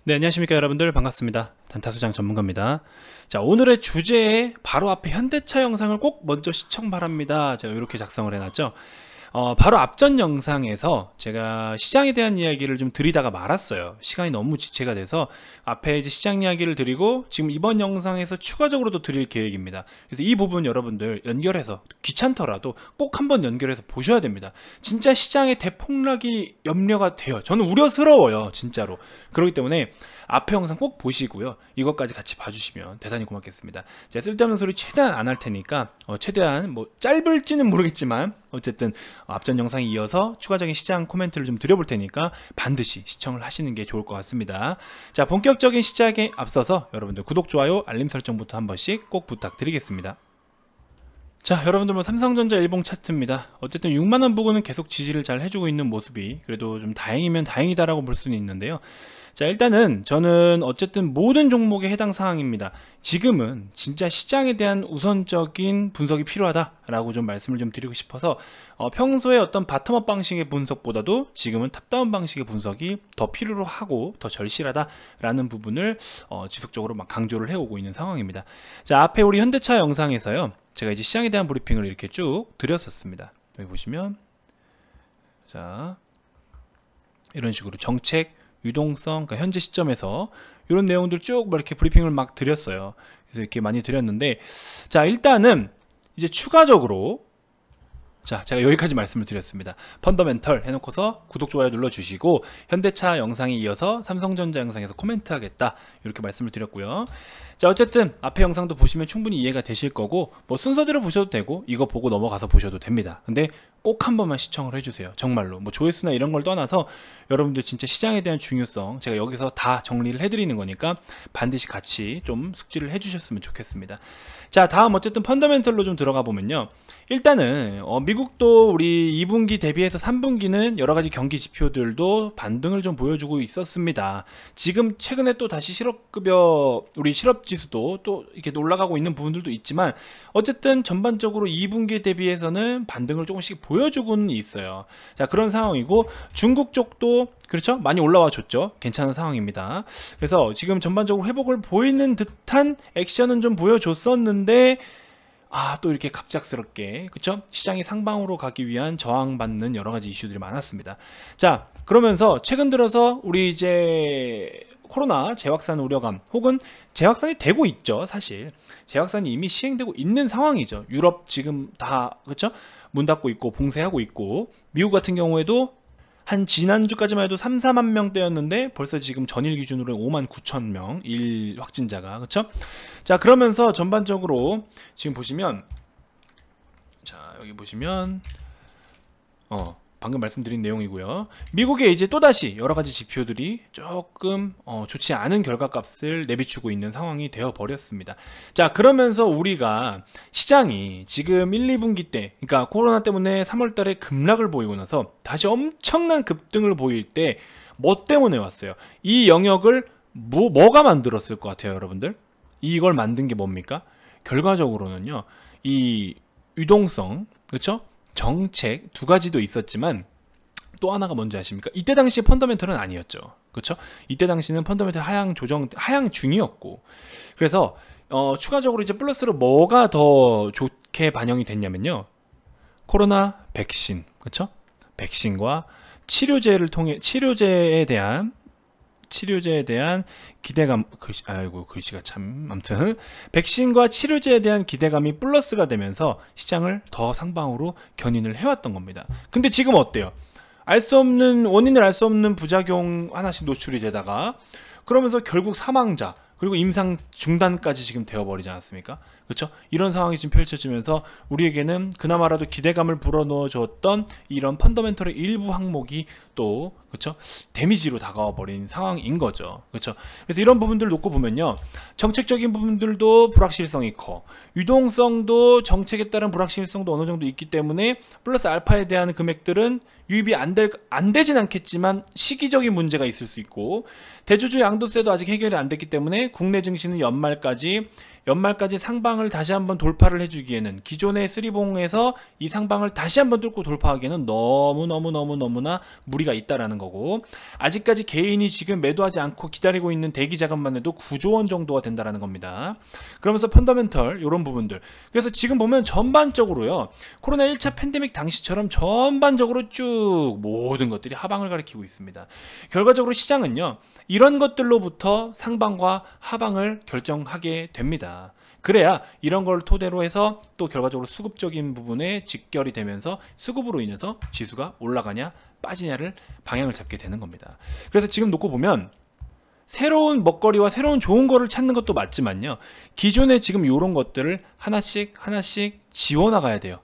네, 안녕하십니까 여러분들, 반갑습니다. 단타수장 전문가입니다. 자, 오늘의 주제에 바로 앞에 현대차 영상을 꼭 먼저 시청 바랍니다. 제가 이렇게 작성을 해놨죠. 바로 앞전 영상에서 제가 시장에 대한 이야기를 좀 드리다가 말았어요. 시간이 너무 지체가 돼서 앞에 이제 시장 이야기를 드리고 지금 이번 영상에서 추가적으로도 드릴 계획입니다. 그래서 이 부분 여러분들 연결해서 귀찮더라도 꼭 한번 연결해서 보셔야 됩니다. 진짜 시장의 대폭락이 염려가 돼요. 저는 우려스러워요, 진짜로. 그렇기 때문에 앞에 영상 꼭 보시고요. 이것까지 같이 봐주시면 대단히 고맙겠습니다. 제가 쓸데없는 소리 최대한 안 할 테니까 최대한 뭐 짧을지는 모르겠지만 어쨌든 앞전 영상에 이어서 추가적인 시장 코멘트를 좀 드려볼 테니까 반드시 시청을 하시는 게 좋을 것 같습니다. 자, 본격적인 시작에 앞서서 여러분들 구독, 좋아요, 알림 설정부터 한 번씩 꼭 부탁드리겠습니다. 자, 여러분들 뭐 삼성전자 일봉 차트입니다. 어쨌든 6만원 부근은 계속 지지를 잘 해주고 있는 모습이 그래도 좀 다행이면 다행이다라고 볼 수는 있는데요. 자, 일단은 저는 어쨌든 모든 종목에 해당 사항입니다. 지금은 진짜 시장에 대한 우선적인 분석이 필요하다라고 좀 말씀을 좀 드리고 싶어서 평소에 어떤 바텀업 방식의 분석보다도 지금은 탑다운 방식의 분석이 더 필요로 하고 더 절실하다라는 부분을 지속적으로 막 강조를 해오고 있는 상황입니다. 자, 앞에 우리 현대차 영상에서요, 제가 이제 시장에 대한 브리핑을 이렇게 쭉 드렸었습니다. 여기 보시면 자, 이런 식으로 정책, 유동성, 그러니까 현재 시점에서 이런 내용들 쭉 이렇게 브리핑을 막 드렸어요. 그래서 이렇게 많이 드렸는데, 자, 일단은 이제 추가적으로, 자, 제가 여기까지 말씀을 드렸습니다. 펀더멘털 해놓고서 구독, 좋아요 눌러주시고 현대차 영상에 이어서 삼성전자 영상에서 코멘트 하겠다, 이렇게 말씀을 드렸고요. 자, 어쨌든 앞에 영상도 보시면 충분히 이해가 되실 거고 뭐 순서대로 보셔도 되고 이거 보고 넘어가서 보셔도 됩니다. 근데 꼭 한 번만 시청을 해주세요. 정말로 뭐 조회수나 이런 걸 떠나서 여러분들 진짜 시장에 대한 중요성 제가 여기서 다 정리를 해드리는 거니까 반드시 같이 좀 숙지를 해주셨으면 좋겠습니다. 자, 다음 어쨌든 펀더멘털로 좀 들어가 보면요, 일단은 미국도 우리 2분기 대비해서 3분기는 여러가지 경기 지표들도 반등을 좀 보여주고 있었습니다. 지금 최근에 또 다시 실업급여 우리 실업지수도 또 이렇게 올라가고 있는 부분들도 있지만 어쨌든 전반적으로 2분기 대비해서는 반등을 조금씩 보여주고는 있어요. 자, 그런 상황이고 중국 쪽도 그렇죠, 많이 올라와 줬죠. 괜찮은 상황입니다. 그래서 지금 전반적으로 회복을 보이는 듯한 액션은 좀 보여줬었는데 또 이렇게 갑작스럽게, 그쵸? 시장이 상방으로 가기 위한 저항받는 여러가지 이슈들이 많았습니다. 자, 그러면서 최근 들어서 우리 이제 코로나 재확산 우려감, 혹은 재확산이 되고 있죠. 사실 재확산이 이미 시행되고 있는 상황이죠. 유럽 지금 다, 그쵸? 문 닫고 있고 봉쇄하고 있고, 미국 같은 경우에도 한 지난주까지만 해도 3, 4만 명대였는데 벌써 지금 전일 기준으로 5만 9천 명 일 확진자가, 그쵸? 자, 그러면서 전반적으로 지금 보시면, 자, 여기 보시면 방금 말씀드린 내용이고요. 미국에 이제 또다시 여러가지 지표들이 조금 좋지 않은 결과값을 내비추고 있는 상황이 되어 버렸습니다. 자, 그러면서 우리가 시장이 지금 1, 2분기 때, 그러니까 코로나 때문에 3월달에 급락을 보이고 나서 다시 엄청난 급등을 보일 때 뭐 때문에 왔어요? 이 영역을 뭐가 만들었을 것 같아요, 여러분들? 이걸 만든 게 뭡니까? 결과적으로는요, 이 유동성, 그렇죠? 정책 두 가지도 있었지만 또 하나가 뭔지 아십니까? 이때 당시에 펀더멘털은 아니었죠. 그렇죠? 이때 당시는 펀더멘털 하향 중이었고, 그래서 추가적으로 이제 플러스로 뭐가 더 좋게 반영이 됐냐면요, 코로나 백신, 그렇죠? 백신과 치료제를 통해 치료제에 대한 기대감, 글씨가 참, 아무튼 백신과 치료제에 대한 기대감이 플러스가 되면서 시장을 더 상방으로 견인을 해왔던 겁니다. 근데 지금 어때요? 원인을 알 수 없는 부작용 하나씩 노출이 되다가, 그러면서 결국 사망자, 그리고 임상 중단까지 지금 되어버리지 않았습니까? 그렇죠? 이런 상황이 지금 펼쳐지면서 우리에게는 그나마라도 기대감을 불어넣어 줬던 이런 펀더멘털의 일부 항목이 또, 그렇죠? 데미지로 다가와 버린 상황인 거죠. 그렇죠? 그래서 이런 부분들을 놓고 보면요, 정책적인 부분들도 불확실성이 커, 유동성도 정책에 따른 불확실성도 어느 정도 있기 때문에 플러스 알파에 대한 금액들은 유입이 안 되진 않겠지만 시기적인 문제가 있을 수 있고, 대주주 양도세도 아직 해결이 안 됐기 때문에 국내 증시는 연말까지 연말까지 상방을 다시 한번 돌파를 해주기에는, 기존의 쓰리봉에서 이 상방을 다시 한번 뚫고 돌파하기에는 너무나 무리가 있다라는 거고, 아직까지 개인이 지금 매도하지 않고 기다리고 있는 대기 자금만 해도 9조 원 정도가 된다라는 겁니다. 그러면서 펀더멘털 이런 부분들, 그래서 지금 보면 전반적으로요, 코로나 1차 팬데믹 당시처럼 전반적으로 쭉 모든 것들이 하방을 가리키고 있습니다. 결과적으로 시장은요, 이런 것들로부터 상방과 하방을 결정하게 됩니다. 그래야 이런 걸 토대로 해서 또 결과적으로 수급적인 부분에 직결이 되면서 수급으로 인해서 지수가 올라가냐 빠지냐를 방향을 잡게 되는 겁니다. 그래서 지금 놓고 보면 새로운 먹거리와 새로운 좋은 거를 찾는 것도 맞지만요, 기존에 지금 이런 것들을 하나씩 지워나가야 돼요.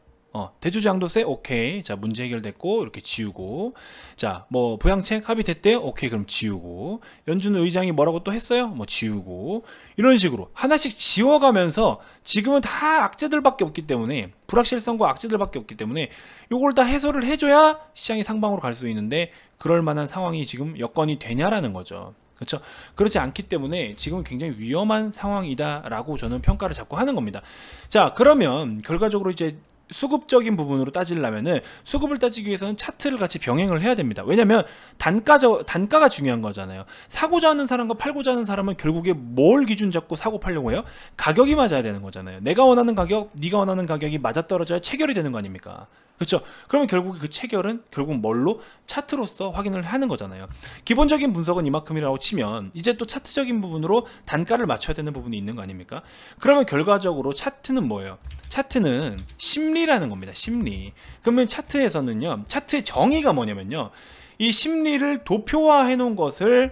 대주주양도세 오케이, 자 문제 해결됐고 이렇게 지우고, 자 뭐 부양책 합의됐대요, 오케이 그럼 지우고, 연준 의장이 뭐라고 또 했어요, 뭐 지우고, 이런 식으로 하나씩 지워가면서, 지금은 다 악재들밖에 없기 때문에, 불확실성과 악재들밖에 없기 때문에 요걸 다 해소를 해줘야 시장이 상방으로 갈 수 있는데, 그럴 만한 상황이 지금 여건이 되냐라는 거죠. 그렇죠? 그렇지 않기 때문에 지금은 굉장히 위험한 상황이다라고 저는 평가를 자꾸 하는 겁니다. 자, 그러면 결과적으로 이제 수급적인 부분으로 따지려면은, 수급을 따지기 위해서는 차트를 같이 병행을 해야 됩니다. 왜냐면 단가가 중요한 거잖아요. 사고자 하는 사람과 팔고자 하는 사람은 결국에 뭘 기준 잡고 사고 팔려고 해요? 가격이 맞아야 되는 거잖아요. 내가 원하는 가격, 네가 원하는 가격이 맞아떨어져야 체결이 되는 거 아닙니까? 그렇죠? 그러면 결국에 그 체결은 결국 뭘로? 차트로서 확인을 하는 거잖아요. 기본적인 분석은 이만큼이라고 치면, 이제 또 차트적인 부분으로 단가를 맞춰야 되는 부분이 있는 거 아닙니까? 그러면 결과적으로 차트는 뭐예요? 차트는 심리라는 겁니다. 심리. 그러면 차트에서는요, 차트의 정의가 뭐냐면요, 이 심리를 도표화해 놓은 것을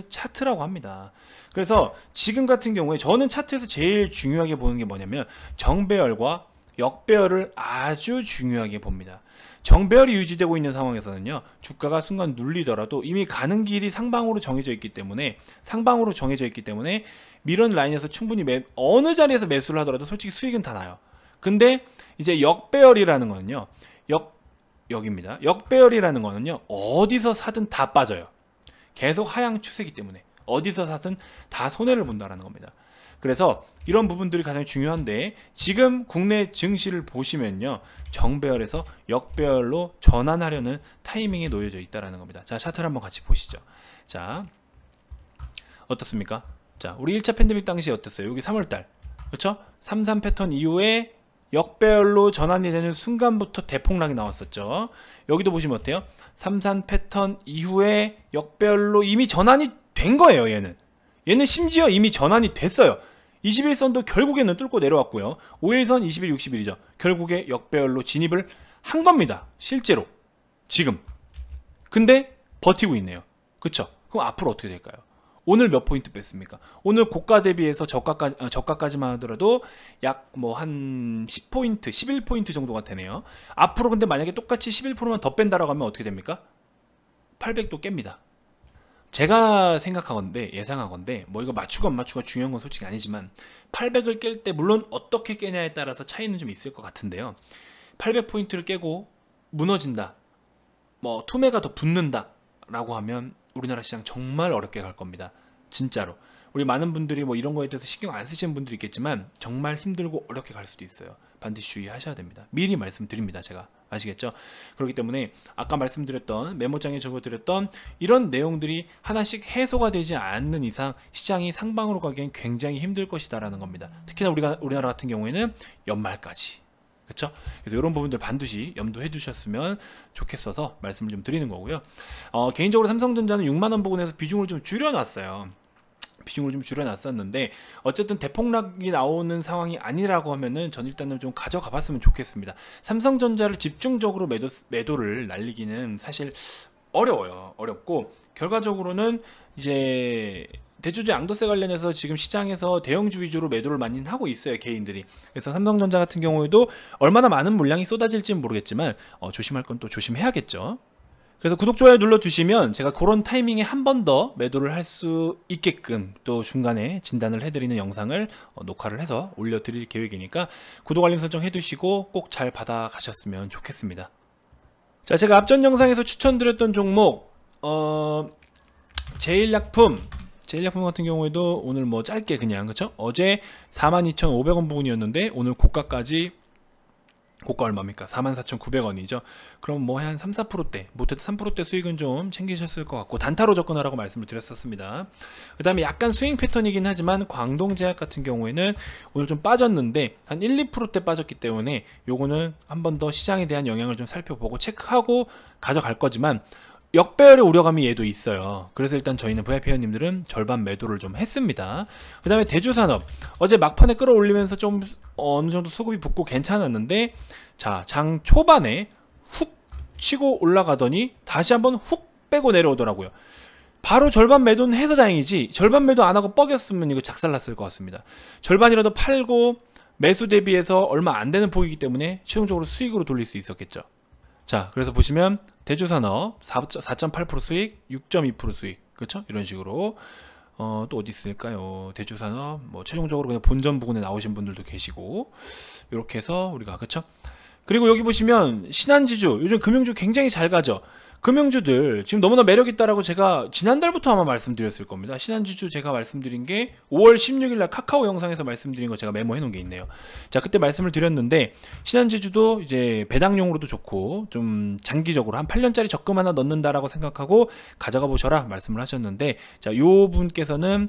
차트라고 합니다. 그래서 지금 같은 경우에 저는 차트에서 제일 중요하게 보는 게 뭐냐면, 정배열과 역배열을 아주 중요하게 봅니다. 정배열이 유지되고 있는 상황에서는요, 주가가 순간 눌리더라도 이미 가는 길이 상방으로 정해져 있기 때문에, 미런 라인에서 충분히 어느 자리에서 매수를 하더라도 솔직히 수익은 다 나요. 근데 이제 역배열이라는 거는요, 여기입니다. 역배열이라는 거는요, 어디서 사든 다 빠져요. 계속 하향 추세이기 때문에 어디서 사든 다 손해를 본다라는 겁니다. 그래서 이런 부분들이 가장 중요한데, 지금 국내 증시를 보시면요, 정배열에서 역배열로 전환하려는 타이밍에 놓여져 있다라는 겁니다. 자, 차트를 한번 같이 보시죠. 자, 어떻습니까? 자, 우리 1차 팬데믹 당시 어땠어요? 여기 3월달, 그렇죠? 33 패턴 이후에 역배열로 전환이 되는 순간부터 대폭락이 나왔었죠. 여기도 보시면 어때요? 33 패턴 이후에 역배열로 이미 전환이 된 거예요. 얘는 심지어 이미 전환이 됐어요. 21선도 결국에는 뚫고 내려왔고요. 5일선 20일, 60일이죠. 결국에 역배열로 진입을 한 겁니다. 실제로 지금. 근데 버티고 있네요. 그쵸? 그럼 앞으로 어떻게 될까요? 오늘 몇 포인트 뺐습니까? 오늘 고가 대비해서 저가까지만 하더라도 약 뭐 한 10포인트, 11포인트 정도가 되네요. 앞으로 근데 만약에 똑같이 11%만 더 뺀다라고 하면 어떻게 됩니까? 800도 깹니다. 제가 생각하건데, 예상하건데, 뭐 이거 맞추고 안 맞추고 중요한 건 솔직히 아니지만, 800을 깰 때 물론 어떻게 깨냐에 따라서 차이는 좀 있을 것 같은데요, 800포인트를 깨고 무너진다, 뭐 투매가 더 붙는다 라고 하면 우리나라 시장 정말 어렵게 갈 겁니다. 진짜로. 우리 많은 분들이 뭐 이런 거에 대해서 신경 안 쓰시는 분들이 있겠지만, 정말 힘들고 어렵게 갈 수도 있어요. 반드시 주의하셔야 됩니다. 미리 말씀드립니다. 제가. 아시겠죠? 그렇기 때문에 아까 말씀드렸던, 메모장에 적어드렸던 이런 내용들이 하나씩 해소가 되지 않는 이상 시장이 상방으로 가기엔 굉장히 힘들 것이다 라는 겁니다. 특히나 우리나라 같은 경우에는 연말까지, 그렇죠? 그래서 이런 부분들 반드시 염두해 주셨으면 좋겠어서 말씀을 좀 드리는 거고요. 개인적으로 삼성전자는 6만원 부근에서 비중을 좀 줄여놨어요. 비중을 좀 줄여놨었는데, 어쨌든 대폭락이 나오는 상황이 아니라고 하면은 전 일단은 좀 가져가 봤으면 좋겠습니다. 삼성전자를 집중적으로 매도를 날리기는 사실 어렵고, 결과적으로는 이제 대주주 양도세 관련해서 지금 시장에서 대형주 위주로 매도를 많이 하고 있어요, 개인들이. 그래서 삼성전자 같은 경우에도 얼마나 많은 물량이 쏟아질지는 모르겠지만 조심할 건 또 조심해야겠죠. 그래서 구독, 좋아요 눌러주시면 제가 그런 타이밍에 한 번 더 매도를 할 수 있게끔 또 중간에 진단을 해드리는 영상을 녹화를 해서 올려드릴 계획이니까 구독, 알림 설정 해두시고 꼭 잘 받아가셨으면 좋겠습니다. 자, 제가 앞전 영상에서 추천드렸던 종목, 제일약품, 제일약품 같은 경우에도 오늘 뭐 짧게 그냥 그쵸? 어제 42,500원 부근이었는데 오늘 고가까지 고가 얼마입니까? 44,900원이죠. 그럼 뭐 한 3, 4%대, 못해도 3%대 수익은 좀 챙기셨을 것 같고 단타로 접근하라고 말씀을 드렸었습니다. 그 다음에 약간 스윙 패턴이긴 하지만 광동제약 같은 경우에는 오늘 좀 빠졌는데 한 1, 2%대 빠졌기 때문에 요거는 한 번 더 시장에 대한 영향을 좀 살펴보고 체크하고 가져갈 거지만 역배열의 우려감이 얘도 있어요. 그래서 일단 저희는 VIP 회원님들은 절반 매도를 좀 했습니다. 그 다음에 대주산업 어제 막판에 끌어올리면서 좀 어느 정도 수급이 붙고 괜찮았는데 자, 장 초반에 훅 치고 올라가더니 다시 한번 훅 빼고 내려오더라고요. 바로 절반 매도는 해서 다행이지 절반 매도 안 하고 뻐겼으면 이거 작살났을 것 같습니다. 절반이라도 팔고 매수 대비해서 얼마 안 되는 폭이기 때문에 최종적으로 수익으로 돌릴 수 있었겠죠. 자, 그래서 보시면 대주산업 4.8% 수익, 6.2% 수익, 그렇죠? 이런 식으로 또 어디 있을까요? 대주산업 뭐 최종적으로 그냥 본전 부근에 나오신 분들도 계시고 이렇게 해서 우리가 그렇죠? 그리고 여기 보시면 신한지주 요즘 금융주 굉장히 잘 가죠. 금융주들 지금 너무나 매력있다라고 제가 지난달부터 아마 말씀드렸을 겁니다. 신한지주 제가 말씀드린 게 5월 16일날 카카오 영상에서 말씀드린 거 제가 메모해 놓은 게 있네요. 자, 그때 말씀을 드렸는데 신한지주도 이제 배당용으로도 좋고 좀 장기적으로 한 8년짜리 적금 하나 넣는다라고 생각하고 가져가 보셔라 말씀을 하셨는데 자, 요 분께서는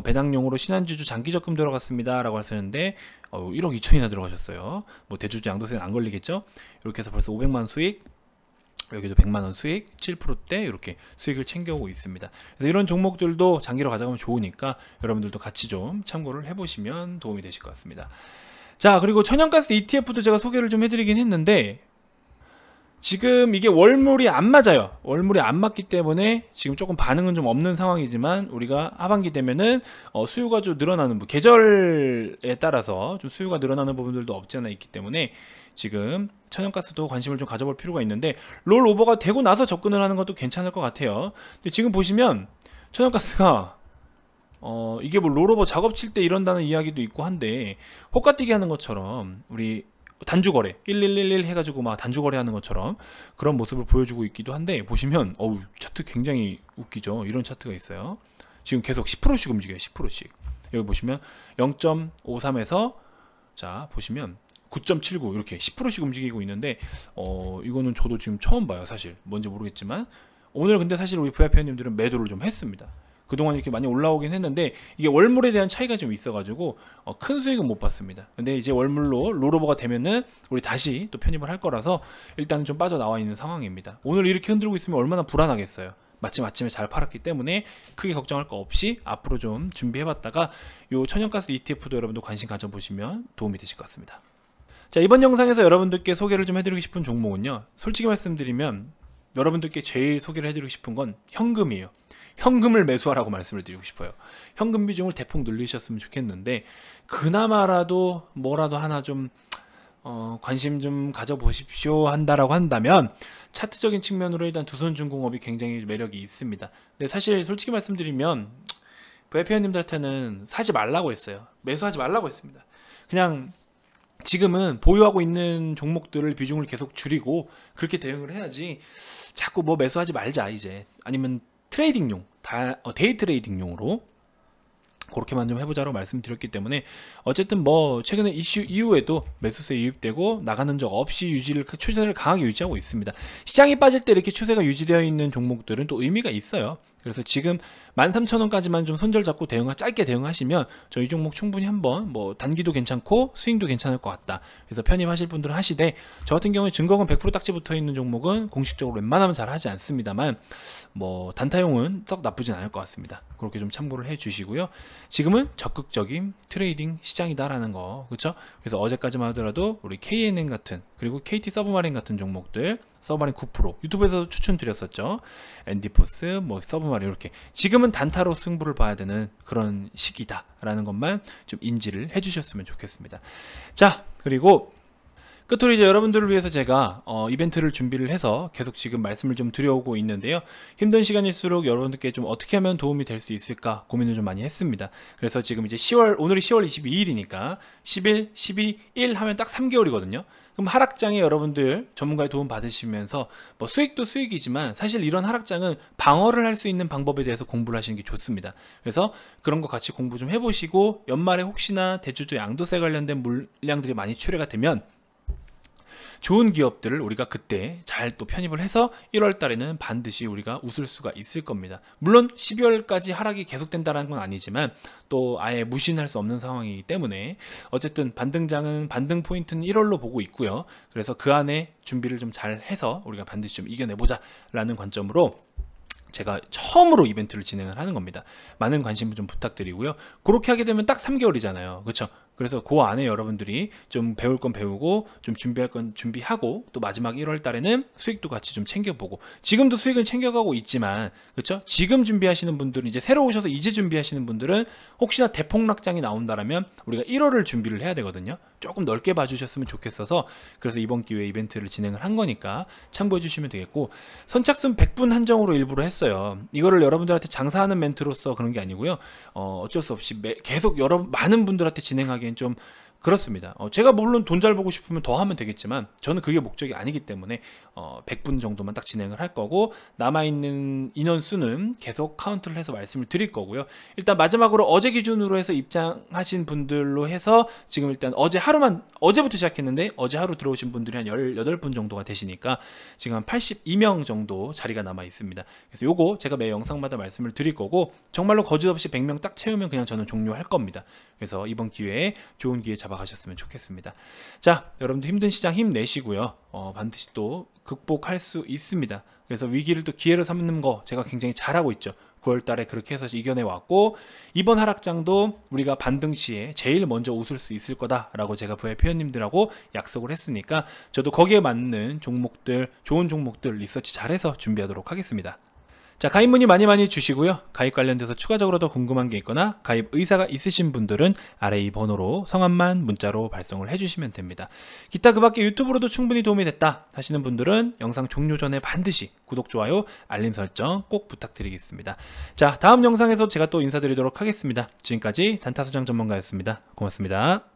배당용으로 신한지주 장기 적금 들어갔습니다 라고 하셨는데 1억 2천이나 들어가셨어요. 뭐 대주주 양도세 안 걸리겠죠? 이렇게 해서 벌써 500만 수익, 여기도 100만원 수익, 7%대 이렇게 수익을 챙겨오고 있습니다. 그래서 이런 종목들도 장기로 가져가면 좋으니까 여러분들도 같이 좀 참고를 해보시면 도움이 되실 것 같습니다. 자, 그리고 천연가스 ETF도 제가 소개를 좀 해드리긴 했는데 지금 이게 월물이 안 맞아요. 월물이 안 맞기 때문에 지금 조금 반응은 좀 없는 상황이지만 우리가 하반기 되면은 수요가 좀 늘어나는 계절에 따라서 좀 수요가 늘어나는 부분들도 없지 않아 있기 때문에 지금 천연가스도 관심을 좀 가져볼 필요가 있는데 롤오버가 되고 나서 접근을 하는 것도 괜찮을 것 같아요. 근데 지금 보시면 천연가스가 이게 뭐 롤오버 작업 칠 때 이런다는 이야기도 있고 한데 호가뛰기 하는 것처럼 우리 단주거래 1111 해가지고 막 단주거래 하는 것처럼 그런 모습을 보여주고 있기도 한데 보시면 차트 굉장히 웃기죠. 이런 차트가 있어요. 지금 계속 10%씩 움직여요. 10%씩 여기 보시면 0.53에서 자 보시면 9.79 이렇게 10%씩 움직이고 있는데 이거는 저도 지금 처음 봐요. 사실 뭔지 모르겠지만 오늘 근데 사실 우리 VIP 회원님들은 매도를 좀 했습니다. 그동안 이렇게 많이 올라오긴 했는데 이게 월물에 대한 차이가 좀 있어가지고 큰 수익은 못 봤습니다. 근데 이제 월물로 롤오버가 되면은 우리 다시 또 편입을 할 거라서 일단 좀 빠져나와 있는 상황입니다. 오늘 이렇게 흔들고 있으면 얼마나 불안하겠어요. 마침 아침에 잘 팔았기 때문에 크게 걱정할 거 없이 앞으로 좀 준비해봤다가 요 천연가스 ETF도 여러분도 관심 가져보시면 도움이 되실 것 같습니다. 자, 이번 영상에서 여러분들께 소개를 좀 해드리고 싶은 종목은요, 솔직히 말씀드리면 여러분들께 제일 소개를 해드리고 싶은 건 현금이에요. 현금을 매수하라고 말씀을 드리고 싶어요. 현금 비중을 대폭 늘리셨으면 좋겠는데 그나마라도 뭐라도 하나 좀 관심 좀 가져보십시오 한다라고 한다면 차트적인 측면으로 일단 두손중공업이 굉장히 매력이 있습니다. 근데 사실 솔직히 말씀드리면 VIP 회원님들한테는 사지 말라고 했어요. 매수하지 말라고 했습니다. 그냥 지금은 보유하고 있는 종목들을 비중을 계속 줄이고 그렇게 대응을 해야지 자꾸 뭐 매수하지 말자 이제 아니면 트레이딩용 데이 트레이딩용으로 그렇게만 좀 해보자고 말씀드렸기 때문에 어쨌든 뭐 최근에 이슈 이후에도 매수세 유입되고 나가는 적 없이 추세를 강하게 유지하고 있습니다. 시장이 빠질 때 이렇게 추세가 유지되어 있는 종목들은 또 의미가 있어요. 그래서 지금 13,000원까지만 좀 손절 잡고 짧게 대응하시면 저 이 종목 충분히 한번 뭐 단기도 괜찮고 스윙도 괜찮을 것 같다. 그래서 편입하실 분들은 하시되 저 같은 경우에 증거금 100% 딱지 붙어 있는 종목은 공식적으로 웬만하면 잘 하지 않습니다만 뭐 단타용은 썩 나쁘진 않을 것 같습니다. 그렇게 좀 참고를 해 주시고요. 지금은 적극적인 트레이딩 시장이다라는 거 그렇죠? 그래서 어제까지만 하더라도 우리 KNN 같은 그리고 KT 서브마린 같은 종목들 서브마린 9% 유튜브에서도 추천드렸었죠. 엔디포스 뭐 서브마린 이렇게 지금은 단타로 승부를 봐야 되는 그런 시기다라는 것만 좀 인지를 해주셨으면 좋겠습니다. 자, 그리고 끝으로 이제 여러분들을 위해서 제가 이벤트를 준비를 해서 계속 지금 말씀을 좀 드려오고 있는데요. 힘든 시간일수록 여러분들께 좀 어떻게 하면 도움이 될 수 있을까 고민을 좀 많이 했습니다. 그래서 지금 이제 오늘이 10월 22일이니까 10일, 12일 하면 딱 3개월이거든요. 그럼 하락장에 여러분들 전문가의 도움 받으시면서 뭐 수익도 수익이지만 사실 이런 하락장은 방어를 할 수 있는 방법에 대해서 공부를 하시는 게 좋습니다. 그래서 그런 거 같이 공부 좀 해보시고 연말에 혹시나 대주주 양도세 관련된 물량들이 많이 출회가 되면 좋은 기업들을 우리가 그때 잘 또 편입을 해서 1월 달에는 반드시 우리가 웃을 수가 있을 겁니다. 물론 12월까지 하락이 계속된다는 건 아니지만 또 아예 무신할 수 없는 상황이기 때문에 어쨌든 반등장은 반등 포인트는 1월로 보고 있고요. 그래서 그 안에 준비를 좀 잘 해서 우리가 반드시 좀 이겨내보자 라는 관점으로 제가 처음으로 이벤트를 진행을 하는 겁니다. 많은 관심 좀 부탁드리고요. 그렇게 하게 되면 딱 3개월이잖아요. 그렇죠? 그래서 그 안에 여러분들이 좀 배울 건 배우고 좀 준비할 건 준비하고 또 마지막 1월 달에는 수익도 같이 좀 챙겨보고 지금도 수익은 챙겨가고 있지만 그렇죠? 지금 준비하시는 분들은 이제 새로 오셔서 이제 준비하시는 분들은 혹시나 대폭락장이 나온다라면 우리가 1월을 준비를 해야 되거든요. 조금 넓게 봐주셨으면 좋겠어서 그래서 이번 기회에 이벤트를 진행을 한 거니까 참고해 주시면 되겠고 선착순 100분 한정으로 일부러 했어요. 이거를 여러분들한테 장사하는 멘트로서 그런 게 아니고요. 어쩔 수 없이 계속 많은 분들한테 진행하기엔 좀 그렇습니다. 제가 물론 돈 잘 보고 싶으면 더 하면 되겠지만 저는 그게 목적이 아니기 때문에 100분 정도만 딱 진행을 할 거고 남아있는 인원수는 계속 카운트를 해서 말씀을 드릴 거고요. 일단 마지막으로 어제 기준으로 해서 입장하신 분들로 해서 지금 일단 어제부터 시작했는데 어제 하루 들어오신 분들이 한 18분 정도가 되시니까 지금 한 82명 정도 자리가 남아 있습니다. 그래서 요거 제가 매 영상마다 말씀을 드릴 거고 정말로 거짓없이 100명 딱 채우면 그냥 저는 종료할 겁니다. 그래서 이번 기회에 좋은 기회 잡아가셨으면 좋겠습니다. 자, 여러분들 힘든 시장 힘내시고요. 반드시 또 극복할 수 있습니다. 그래서 위기를 또 기회로 삼는 거 제가 굉장히 잘하고 있죠. 9월 달에 그렇게 해서 이겨내 왔고 이번 하락장도 우리가 반등 시에 제일 먼저 웃을 수 있을 거다라고 제가 VIP 회원님들하고 약속을 했으니까 저도 거기에 맞는 종목들, 좋은 종목들 리서치 잘해서 준비하도록 하겠습니다. 자, 가입 문의 많이 주시고요. 가입 관련돼서 추가적으로 더 궁금한 게 있거나 가입 의사가 있으신 분들은 아래 이 번호로 성함만 문자로 발송을 해주시면 됩니다. 기타 그 밖에 유튜브로도 충분히 도움이 됐다 하시는 분들은 영상 종료 전에 반드시 구독, 좋아요, 알림 설정 꼭 부탁드리겠습니다. 자, 다음 영상에서 제가 또 인사드리도록 하겠습니다. 지금까지 단타수장 전문가였습니다. 고맙습니다.